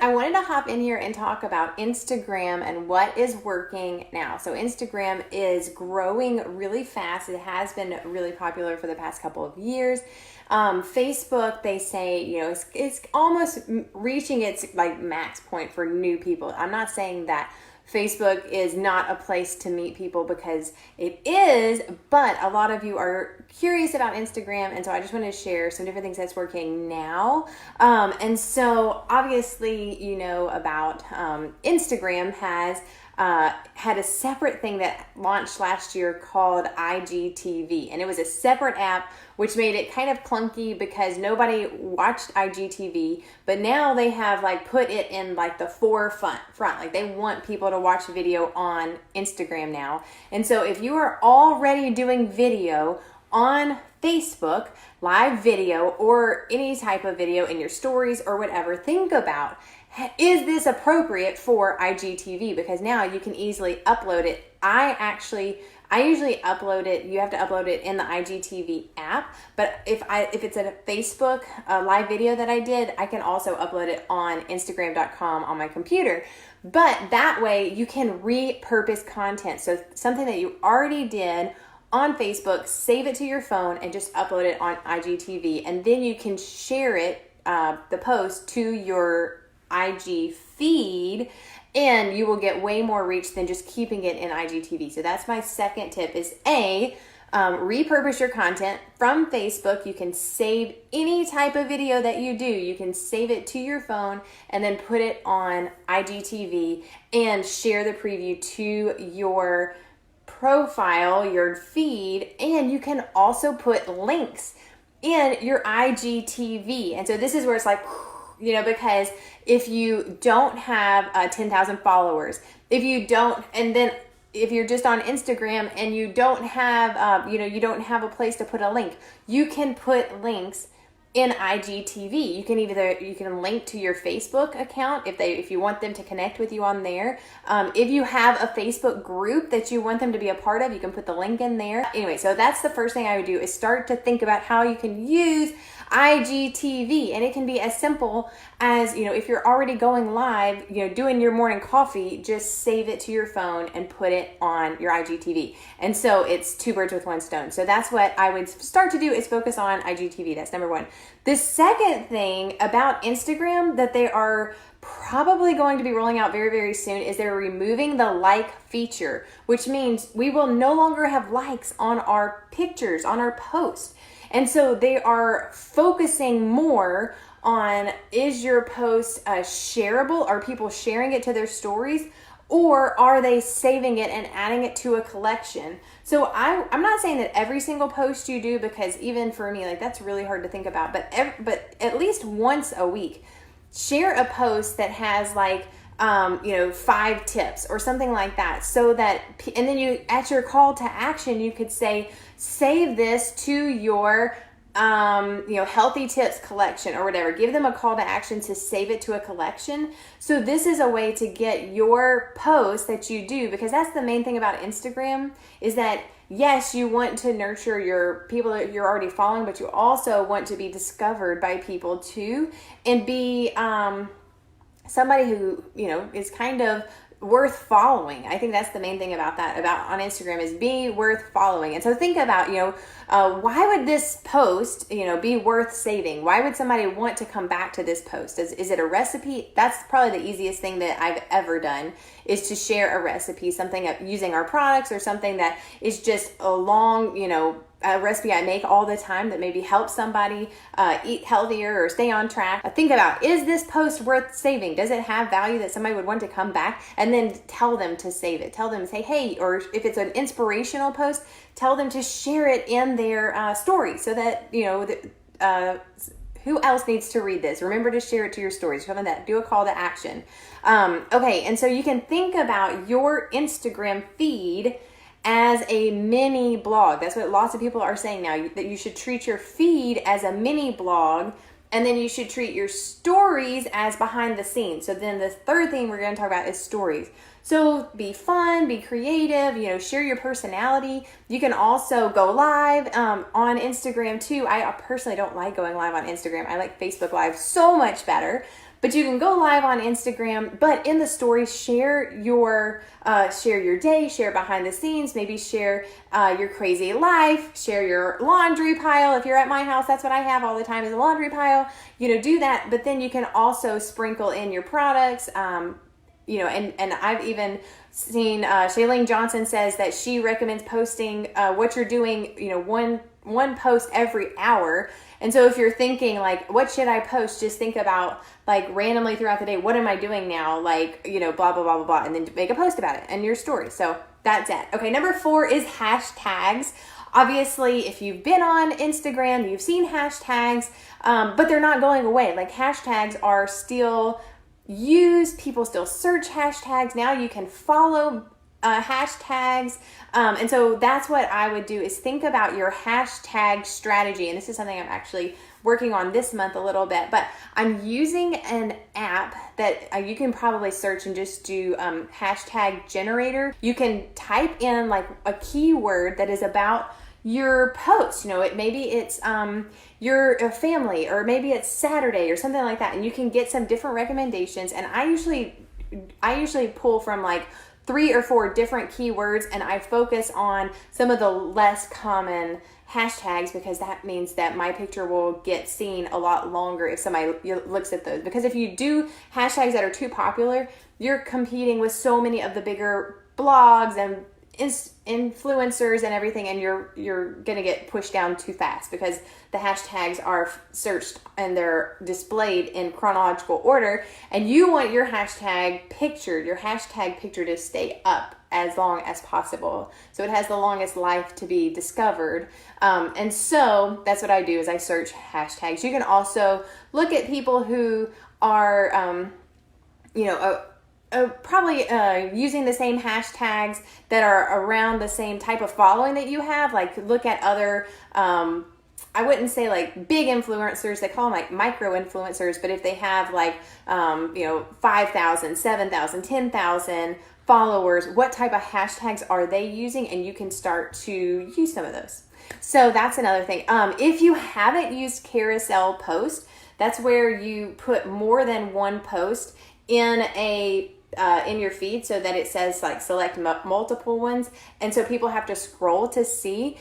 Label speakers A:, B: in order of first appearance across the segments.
A: I wanted to hop in here and talk about Instagram and what is working now. So Instagram is growing really fast. It has been really popular for the past couple of years. Facebook, they say, it's almost reaching its like max point for new people. I'm not saying that Facebook is not a place to meet people, because it is, but a lot of you are curious about Instagram, and so I just want to share some different things that's working now. And so obviously, about Instagram has had a separate thing that launched last year called IGTV, and it was a separate app, which made it kind of clunky because nobody watched IGTV, but now they have put it in the forefront. Like, they want people to watch video on Instagram now. And so if you are already doing video on Facebook, live video or any type of video in your stories or whatever, think about, is this appropriate for IGTV? Because now you can easily upload it. I usually upload it. You have to upload it in the IGTV app. But if it's a Facebook live video that I did, I can also upload it on Instagram.com on my computer. But that way you can repurpose content. So something that you already did on Facebook, save it to your phone and just upload it on IGTV. And then you can share it, the post, to your IG feed, and you will get way more reach than just keeping it in IGTV. So that's my second tip is repurpose your content from Facebook. You can save any type of video that you do. You can save it to your phone and then put it on IGTV and share the preview to your profile, your feed, and you can also put links in your IGTV. And so this is where it's because if you don't have 10,000 followers, if you're just on Instagram and you don't have, you don't have a place to put a link, you can put links in IGTV. You can link to your Facebook account if you want them to connect with you on there. If you have a Facebook group that you want them to be a part of, you can put the link in there. Anyway, so that's the first thing I would do, is start to think about how you can use IGTV. And it can be as simple as, if you're already going live, doing your morning coffee, just save it to your phone and put it on your IGTV. And so it's two birds with one stone. So that's what I would start to do, is focus on IGTV. That's number one. The second thing about Instagram that they are probably going to be rolling out very, very soon is they're removing the like feature, which means we will no longer have likes on our pictures, on our posts. And so they are focusing more on, is your post shareable? Are people sharing it to their stories? Or are they saving it and adding it to a collection? So I'm not saying that every single post you do, because even for me, that's really hard to think about. But at least once a week, share a post that has 5 tips or something like that, so that, and then you, at your call to action, you could say, save this to your healthy tips collection or whatever. Give them a call to action to save it to a collection. So this is a way to get your post that you do, because that's the main thing about Instagram, is that yes, you want to nurture your people that you're already following, but you also want to be discovered by people too, and be somebody who, is kind of worth following. I think that's the main thing about on Instagram, is be worth following. And so think about, why would this post, be worth saving? Why would somebody want to come back to this post? Is it a recipe? That's probably the easiest thing that I've ever done, is to share a recipe, something using our products, or something that is just a long, a recipe I make all the time that maybe helps somebody eat healthier or stay on track. Think about, is this post worth saving? Does it have value that somebody would want to come back? And then tell them to save it. Tell them, say, hey, or if it's an inspirational post, tell them to share it in their story, so that, who else needs to read this? Remember to share it to your stories. Tell them that. Do a call to action. Okay, and so you can think about your Instagram feed as a mini blog. That's what lots of people are saying now, that you should treat your feed as a mini blog, and then you should treat your stories as behind the scenes. So then the third thing we're going to talk about is stories. So be fun, be creative, share your personality. You can also go live on Instagram too. I personally don't like going live on Instagram. I like Facebook Live so much better. but you can go live on Instagram, but in the stories, share your day, share behind the scenes, maybe share your crazy life, share your laundry pile. If you're at my house, that's what I have all the time is a laundry pile. Do that, but then you can also sprinkle in your products. And I've even seen Shailene Johnson says that she recommends posting what you're doing, one post every hour. And so if you're thinking like, what should I post? Just think about like randomly throughout the day, what am I doing now? Like, blah, blah, blah, blah, blah, and then make a post about it and your story. So that's it. Okay, number 4 is hashtags. Obviously, if you've been on Instagram, you've seen hashtags, but they're not going away. Like hashtags are still used. People still search hashtags. Now you can follow hashtags. And so that's what I would do is think about your hashtag strategy. And this is something I'm actually working on this month a little bit, but I'm using an app that you can probably search and just do hashtag generator. You can type in like a keyword that is about your post. Maybe it's your family, or maybe it's Saturday or something like that, and you can get some different recommendations. And I usually pull from like 3 or 4 different keywords, and I focus on some of the less common hashtags, because that means that my picture will get seen a lot longer if somebody looks at those. Because if you do hashtags that are too popular, you're competing with so many of the bigger blogs and influencers and everything, and you're gonna get pushed down too fast, because the hashtags are searched and they're displayed in chronological order, and you want your hashtag picture to stay up as long as possible, so it has the longest life to be discovered. And so that's what I do, is I search hashtags. You can also look at people who are probably using the same hashtags that are around the same type of following that you have. Like look at other, I wouldn't say like big influencers, they call them like micro influencers, but if they have like, 5,000, 7,000, 10,000 followers, what type of hashtags are they using? And you can start to use some of those. So that's another thing. If you haven't used Carousel Posts, that's where you put more than one post in your feed, so that it says like select multiple ones, and so people have to scroll to see.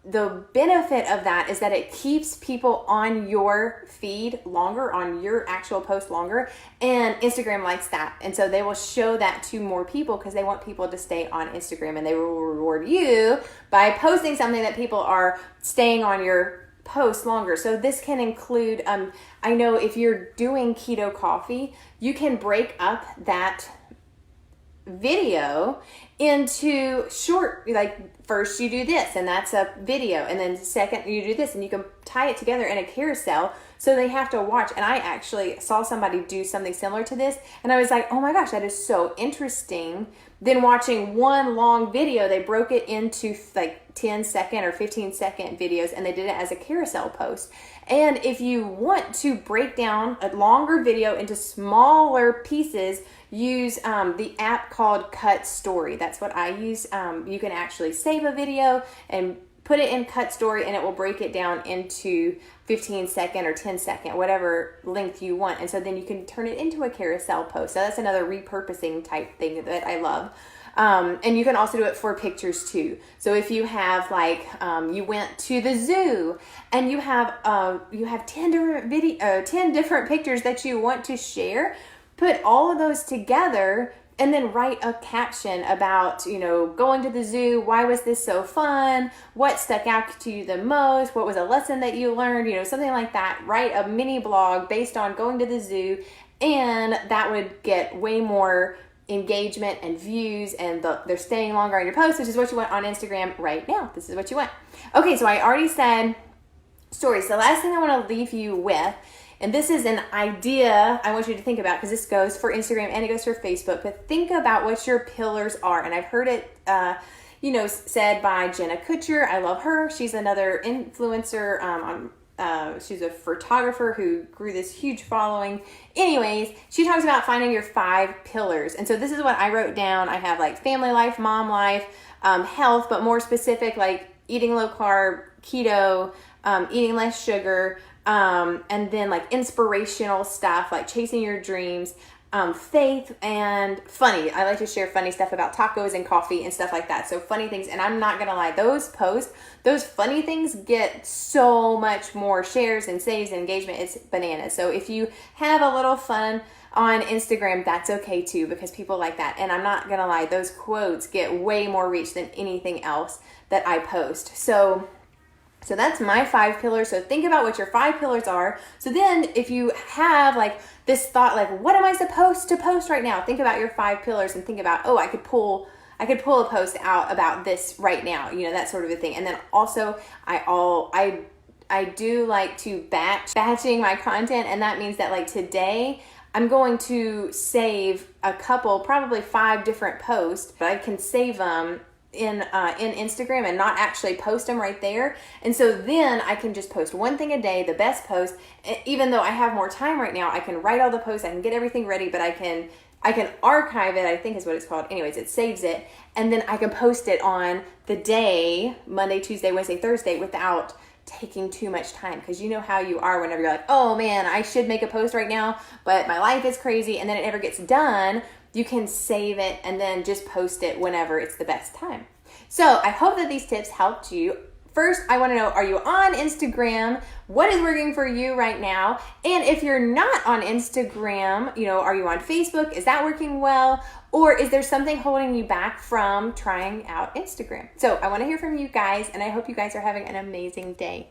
A: The benefit of that is that it keeps people on your feed longer, on your actual post longer, and Instagram likes that, and so they will show that to more people because they want people to stay on Instagram, and they will reward you by posting something that people are staying on your post longer. So this can include, I know if you're doing keto coffee, you can break up that video into short, like first you do this and that's a video, and then second you do this, and you can tie it together in a carousel so they have to watch. And I actually saw somebody do something similar to this, and I was like, oh my gosh, that is so interesting. Then watching one long video, they broke it into like 10-second or 15-second videos, and they did it as a carousel post. And if you want to break down a longer video into smaller pieces, use the app called Cut Story. That's what I use. You can actually save a video and put it in Cut Story, and it will break it down into 15-second or 10-second, whatever length you want. And so then you can turn it into a carousel post. So that's another repurposing type thing that I love. And you can also do it for pictures too. So if you have like, you went to the zoo and you have 10 different pictures that you want to share, put all of those together and then write a caption about, going to the zoo. Why was this so fun? What stuck out to you the most? What was a lesson that you learned? Something like that. Write a mini blog based on going to the zoo, and that would get way more engagement and views, and they're staying longer on your posts, which is what you want on Instagram right now. This is what you want. Okay, so I already said stories. The last thing I want to leave you with, and this is an idea I want you to think about, because this goes for Instagram and it goes for Facebook, but think about what your pillars are. And I've heard it said by Jenna Kutcher. I love her. She's another influencer she's a photographer who grew this huge following. Anyways, she talks about finding your 5 pillars. And so this is what I wrote down. I have like family life, mom life, health, but more specific, like eating low carb, keto, eating less sugar, and then like inspirational stuff, like chasing your dreams, faith, and funny. I like to share funny stuff about tacos and coffee and stuff like that. So funny things. And I'm not going to lie, those posts, those funny things get so much more shares and saves and engagement. It's bananas. So if you have a little fun on Instagram, that's okay too, because people like that. And I'm not going to lie, those quotes get way more reach than anything else that I post. So that's my 5 pillars. So think about what your 5 pillars are. So then if you have like this thought, like, what am I supposed to post right now? Think about your 5 pillars and think about, oh, I could pull a post out about this right now, that sort of a thing. And then also I do like to batching my content. And that means that like today I'm going to save a couple, probably 5 different posts, but I can save them in Instagram and not actually post them right there. And so then I can just post one thing a day, the best post. Even though I have more time right now, I can write all the posts, I can get everything ready, but I can archive it, I think is what it's called. Anyways, it saves it, and then I can post it on the day, Monday, Tuesday, Wednesday, Thursday, without taking too much time. Because you know how you are whenever you're like, oh man, I should make a post right now, but my life is crazy, and then it never gets done. You can save it and then just post it whenever it's the best time. So I hope that these tips helped you. First, I want to know, are you on Instagram? What is working for you right now? And if you're not on Instagram, are you on Facebook? Is that working well? Or is there something holding you back from trying out Instagram? So I want to hear from you guys, and I hope you guys are having an amazing day.